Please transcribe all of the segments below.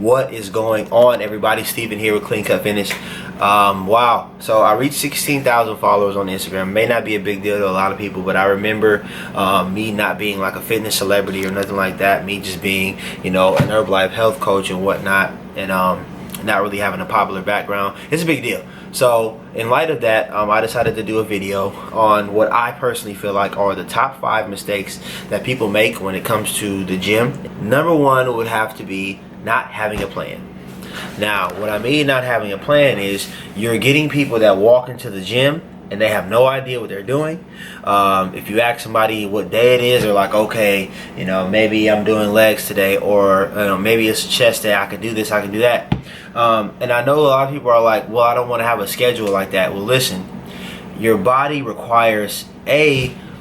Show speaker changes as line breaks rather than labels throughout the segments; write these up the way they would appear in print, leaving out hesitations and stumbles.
What is going on, everybody? Steven here with Clean Cut Finish. Wow, so I reached 16,000 followers on Instagram. May not be a big deal to a lot of people, but I remember me not being like a fitness celebrity or nothing like that. Me just being, an Herbalife health coach and whatnot, and not really having a popular background. It's a big deal. So in light of that, I decided to do a video on what I personally feel like are the top 5 mistakes that people make when it comes to the gym. Number 1 would have to be not having a plan. Now, what I mean not having a plan is you're getting people that walk into the gym and they have no idea what they're doing. If you ask somebody what day it is, they're like, okay, maybe I'm doing legs today, or maybe it's a chest day, I can do this, I can do that. And I know a lot of people are like, well, I don't want to have a schedule like that. Well, listen, your body requires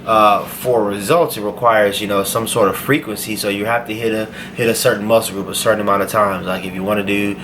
for results, it requires some sort of frequency. So you have to hit a certain muscle group a certain amount of times. Like if you want to do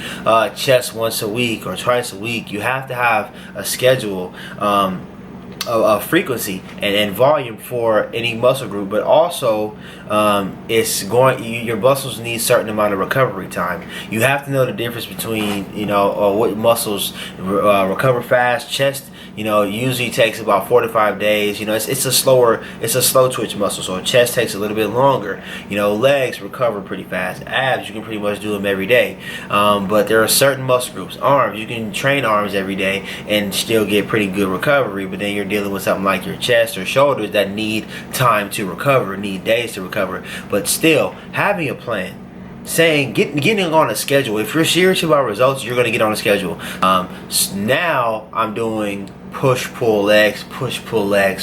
chest once a week or twice a week, you have to have a schedule of frequency and volume for any muscle group. But also your muscles need certain amount of recovery time. You have to know the difference between what muscles recover fast. Chest usually takes about 4 to 5 days. It's a slow twitch muscle, so chest takes a little bit longer. Legs recover pretty fast. Abs, you can pretty much do them every day. But there are certain muscle groups. Arms, you can train arms every day and still get pretty good recovery, but then you're dealing with something like your chest or shoulders that need time to recover, need days to recover. But still, having a plan, getting on a schedule. If you're serious about results, you're going to get on a schedule. Now I'm doing push pull legs,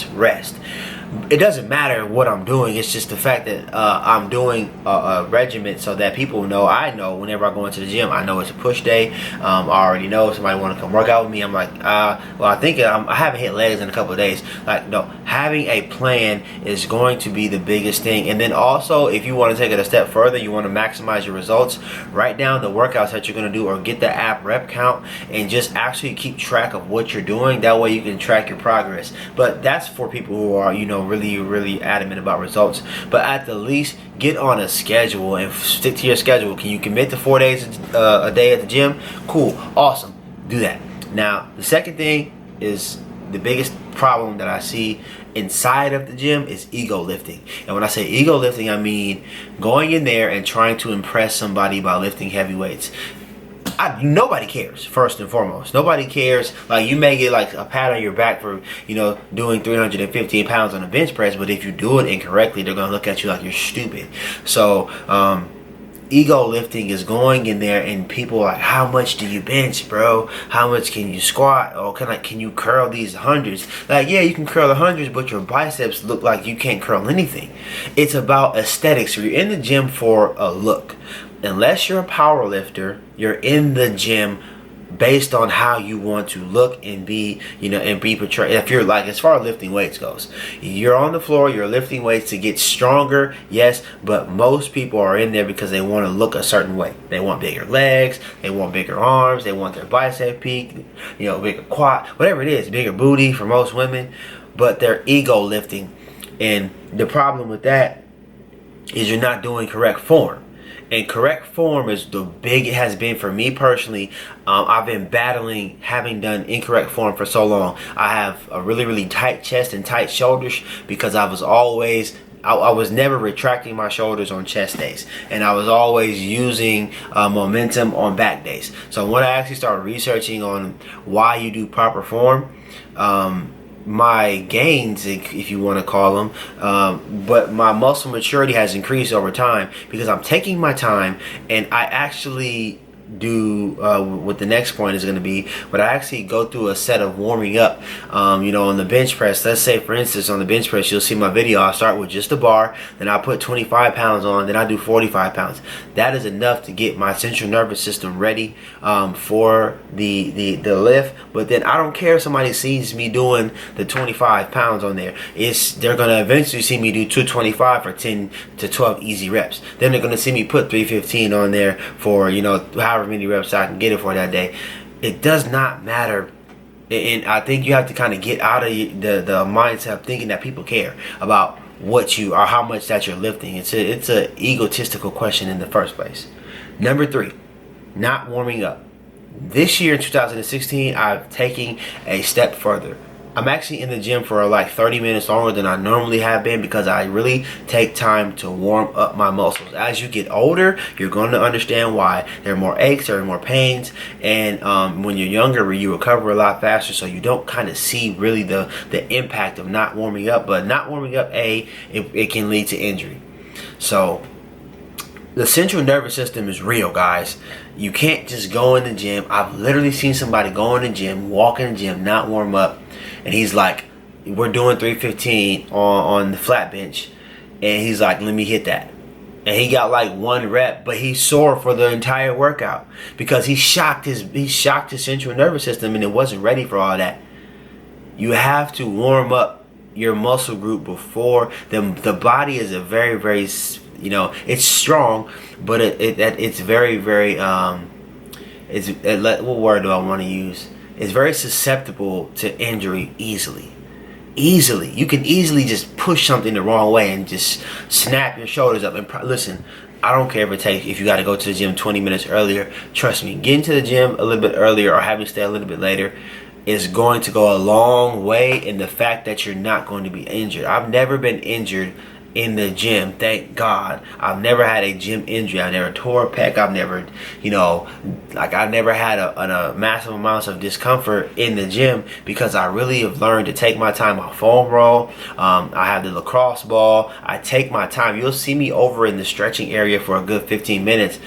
rest. It doesn't matter what I'm doing. It's just the fact that I'm doing a regimen so that people know. I know whenever I go into the gym, I know it's a push day. I already know if somebody want to come work out with me, I'm like, well, I think I haven't hit legs in a couple of days. Like, no, having a plan is going to be the biggest thing. And then also, if you want to take it a step further, you want to maximize your results, write down the workouts that you're going to do, or get the app rep count and just actually keep track of what you're doing. That way you can track your progress. But that's for people who are, really adamant about results. But at the least, get on a schedule and stick to your schedule. Can you commit to 4 days a day at the gym? Cool, awesome, do that. Now, the second thing is the biggest problem that I see inside of the gym is ego lifting. And when I say ego lifting, I mean going in there and trying to impress somebody by lifting heavy weights. Nobody cares, first and foremost. Nobody cares. Like, you may get like a pat on your back for doing 315 pounds on a bench press, but if you do it incorrectly, they're gonna look at you like you're stupid. So ego lifting is going in there and people are like, how much do you bench, bro? How much can you squat? Or can you curl these hundreds? Like, yeah, you can curl the hundreds, but your biceps look like you can't curl anything. It's about aesthetics. So you're in the gym for a look. Unless you're a power lifter, you're in the gym based on how you want to look and be, and be portrayed. If you're like, as far as lifting weights goes, you're on the floor, you're lifting weights to get stronger, yes, but most people are in there because they want to look a certain way. They want bigger legs, they want bigger arms, they want their bicep peak, bigger quad, whatever it is, bigger booty for most women, but they're ego lifting. And the problem with that is you're not doing correct form. And correct form is it has been for me personally. I've been battling having done incorrect form for so long. I have a really tight chest and tight shoulders because I was never retracting my shoulders on chest days, and I was always using momentum on back days. So when I actually started researching on why you do proper form, my gains, if you want to call them, but my muscle maturity has increased over time because I'm taking my time, and I actually do what the next point is going to be, but I actually go through a set of warming up. On the bench press, let's say for instance on the bench press, you'll see my video, I'll start with just a bar, then I put 25 pounds on, then I do 45 pounds. That is enough to get my central nervous system ready for the lift. But then I don't care if somebody sees me doing the 25 pounds on there. They're going to eventually see me do 225 for 10 to 12 easy reps. Then they're going to see me put 315 on there for however many reps I can get it for that day. It does not matter. And I think you have to kind of get out of the mindset of thinking that people care about what you or how much that you're lifting. It's a egotistical question in the first place. Number 3, not warming up. This year in 2016, I've taken a step further. I'm actually in the gym for like 30 minutes longer than I normally have been because I really take time to warm up my muscles. As you get older, you're going to understand why. There are more aches, there are more pains, and when you're younger, you recover a lot faster, so you don't kind of see really the impact of not warming up. But not warming up, it can lead to injury. So the central nervous system is real, guys. You can't just go in the gym. I've literally seen somebody go in the gym, walk in the gym, not warm up, and he's like, we're doing 315 on the flat bench, and he's like, let me hit that. And he got like 1 rep, but he's sore for the entire workout because he shocked his central nervous system, and it wasn't ready for all that. You have to warm up your muscle group before the body is a very, very, you know, it's strong, but it's very, very what word do I want to use? It's very susceptible to injury easily. You can easily just push something the wrong way and just snap your shoulders up. And listen, I don't care if you got to go to the gym 20 minutes earlier. Trust me, getting to the gym a little bit earlier or having to stay a little bit later is going to go a long way in the fact that you're not going to be injured. I've never been injured in the gym, thank God. I've never had a gym injury. I never tore a pec. I've never, I've never had a massive amounts of discomfort in the gym because I really have learned to take my time. I foam roll. I have the lacrosse ball. I take my time. You'll see me over in the stretching area for a good 15 minutes,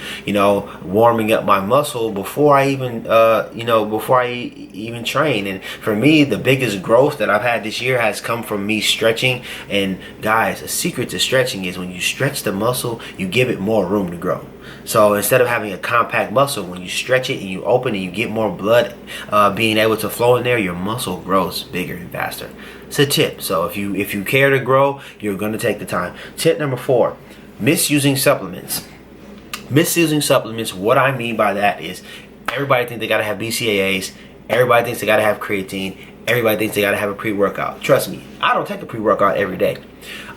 warming up my muscle before I even, even train. And for me, the biggest growth that I've had this year has come from me stretching. And guys, a secret to stretching is when you stretch the muscle, you give it more room to grow. So instead of having a compact muscle, when you stretch it and you open and you get more blood being able to flow in there, your muscle grows bigger and faster. It's a tip. So if you care to grow, you're going to take the time. Tip number 4, misusing supplements. Misusing supplements, what I mean by that is everybody thinks they got to have BCAAs. Everybody thinks they got to have creatine. Everybody thinks they got to have a pre-workout. Trust me, I don't take a pre-workout every day.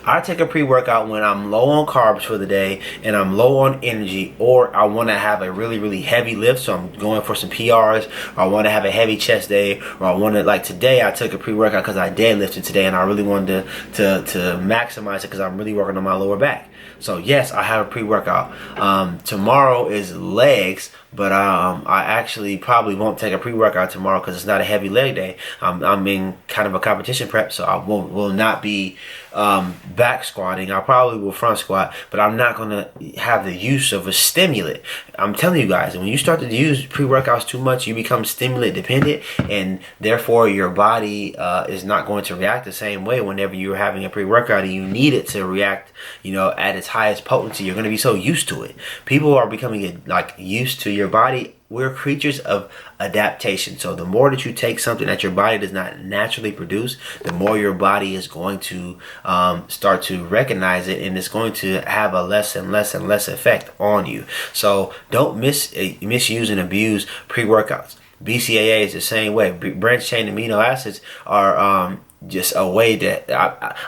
I take a pre-workout when I'm low on carbs for the day and I'm low on energy, or I want to have a really, really heavy lift, so I'm going for some PRs, or I want to have a heavy chest day, or I want to, like today, I took a pre-workout because I deadlifted today and I really wanted to maximize it because I'm really working on my lower back. So yes, I have a pre-workout. Tomorrow is legs, but I actually probably won't take a pre-workout tomorrow because it's not a heavy leg day. I'm in kind of a competition prep, so I will not be back squatting. I probably will front squat, but I'm not going to have the use of a stimulant. I'm telling you guys, when you start to use pre-workouts too much, you become stimulant dependent, and therefore your body is not going to react the same way whenever you're having a pre-workout and you need it to react, at its highest potency. You're going to be so used to it. People are becoming used to your body. We're creatures of adaptation. So the more that you take something that your body does not naturally produce, the more your body is going to start to recognize it, and it's going to have a less and less and less effect on you. So don't misuse and abuse pre-workouts. BCAA is the same way. Branched chain amino acids are just a way that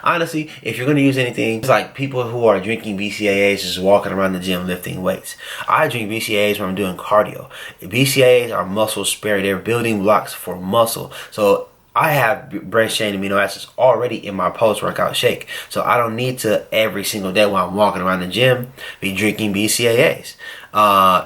honestly, if you're going to use anything, it's like people who are drinking BCAAs just walking around the gym lifting weights. I drink BCAAs when I'm doing cardio. BCAAs are muscle sparing. They're building blocks for muscle. So I have branched chain amino acids already in my post-workout shake. So I don't need to every single day while I'm walking around the gym be drinking BCAAs.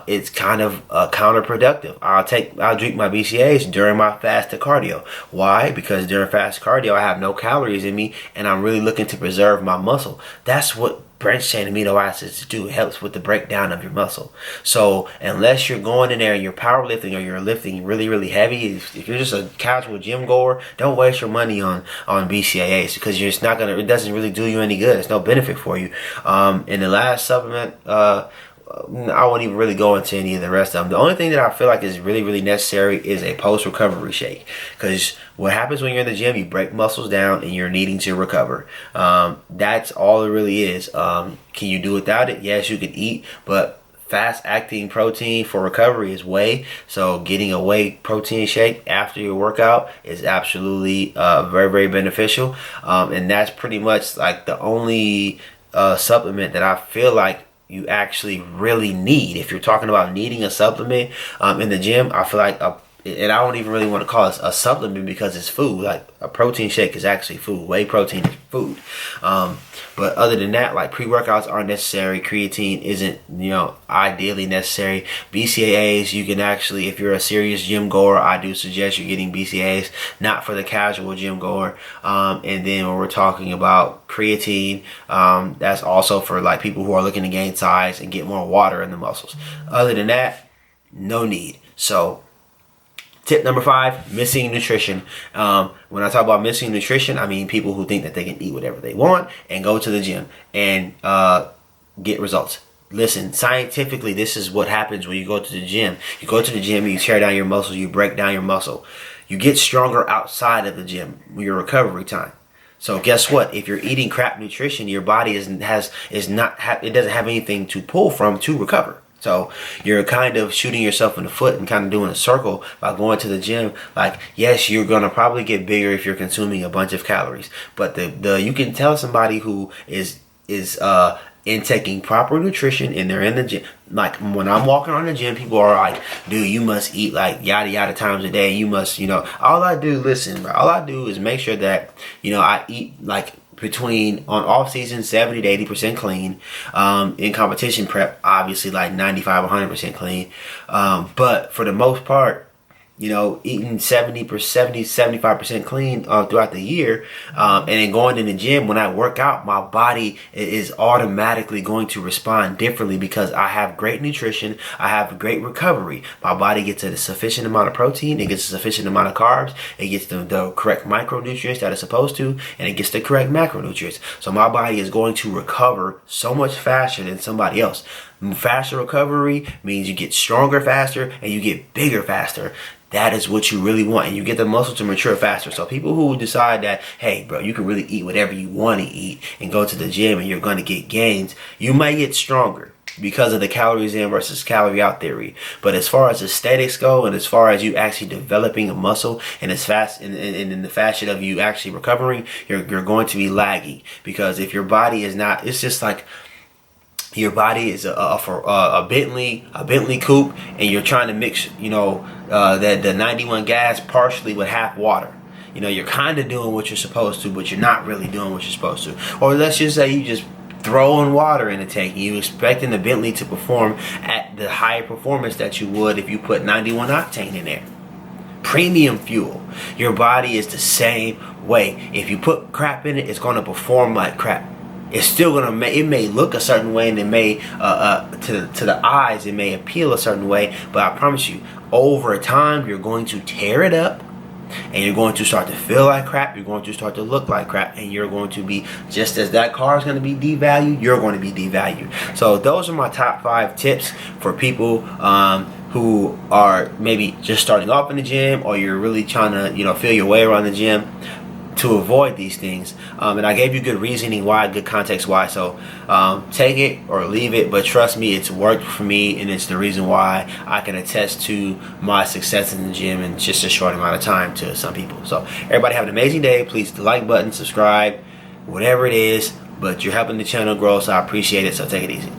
It's kind of counterproductive. I'll drink my BCAAs during my fasted cardio. Why? Because during fast cardio, I have no calories in me, and I'm really looking to preserve my muscle. That's what branched chain amino acids do. It helps with the breakdown of your muscle. So unless you're going in there and you're powerlifting or you're lifting really, really heavy, if you're just a casual gym goer, don't waste your money on BCAAs because you're just not gonna. It doesn't really do you any good. It's no benefit for you. In the last supplement, I won't even really go into any of the rest of them. The only thing that I feel like is really, really necessary is a post-recovery shake. Because what happens when you're in the gym, you break muscles down and you're needing to recover. That's all it really is. Can you do without it? Yes, you can eat, but fast-acting protein for recovery is whey. So getting a whey protein shake after your workout is absolutely very, very beneficial. And that's pretty much like the only supplement that I feel like you actually really need. If you're talking about needing a supplement in the gym, I feel like and I don't even really want to call it a supplement because it's food. Like a protein shake is actually food. Whey protein is food. But other than that, like pre-workouts aren't necessary. Creatine isn't, ideally necessary. BCAAs, you can actually, if you're a serious gym goer, I do suggest you're getting BCAAs, not for the casual gym goer. And then when we're talking about creatine, that's also for like people who are looking to gain size and get more water in the muscles. Other than that, no need. So tip number 5, missing nutrition. When I talk about missing nutrition, I mean people who think that they can eat whatever they want and go to the gym and get results. Listen, scientifically, this is what happens when you go to the gym. You go to the gym, you tear down your muscles, you break down your muscle. You get stronger outside of the gym, your recovery time. So guess what? If you're eating crap nutrition, your body it doesn't have anything to pull from to recover. So you're kind of shooting yourself in the foot and kind of doing a circle by going to the gym. Like, yes, you're going to probably get bigger if you're consuming a bunch of calories. But you can tell somebody who is intaking proper nutrition and they're in the gym. Like when I'm walking on the gym, people are like, dude, you must eat like yada yada times a day. You must, all I do is make sure that, I eat like between on off season 70 to 80% clean, in competition prep obviously like 95 100% clean, but for the most part, eating 75% clean throughout the year, and then going in the gym. When I work out, my body is automatically going to respond differently because I have great nutrition, I have great recovery. My body gets a sufficient amount of protein, it gets a sufficient amount of carbs, it gets the correct micronutrients that it's supposed to, and it gets the correct macronutrients. So my body is going to recover so much faster than somebody else. Faster recovery means you get stronger faster and you get bigger faster. That is what you really want, and you get the muscle to mature faster. So people who decide that, hey bro, you can really eat whatever you want to eat and go to the gym and you're going to get gains, you might get stronger because of the calories in versus calorie out theory. But as far as aesthetics go, and as far as you actually developing a muscle and as fast and in the fashion of you actually recovering, you're going to be laggy. Because if your body is not, it's just like your body is a Bentley coupe, and you're trying to mix the 91 gas partially with half water. You're kind of doing what you're supposed to, but you're not really doing what you're supposed to. Or let's just say you just throwing water in the tank and you expecting the Bentley to perform at the higher performance that you would if you put 91 octane in there. Premium fuel. Your body is the same way. If you put crap in it, it's going to perform like crap. It's still gonna it may look a certain way, and it may to the eyes it may appeal a certain way, but I promise you, over time you're going to tear it up, and you're going to start to feel like crap. You're going to start to look like crap, and you're going to be, just as that car is going to be devalued, you're going to be devalued. So those are my top 5 tips for people who are maybe just starting off in the gym, or you're really trying to feel your way around the gym, to avoid these things. And I gave you good reasoning why, good context why. So take it or leave it, but trust me, it's worked for me, and it's the reason why I can attest to my success in the gym in just a short amount of time to some people. So everybody have an amazing day. Please hit the like button, subscribe, whatever it is, but you're helping the channel grow, so I appreciate it. So take it easy.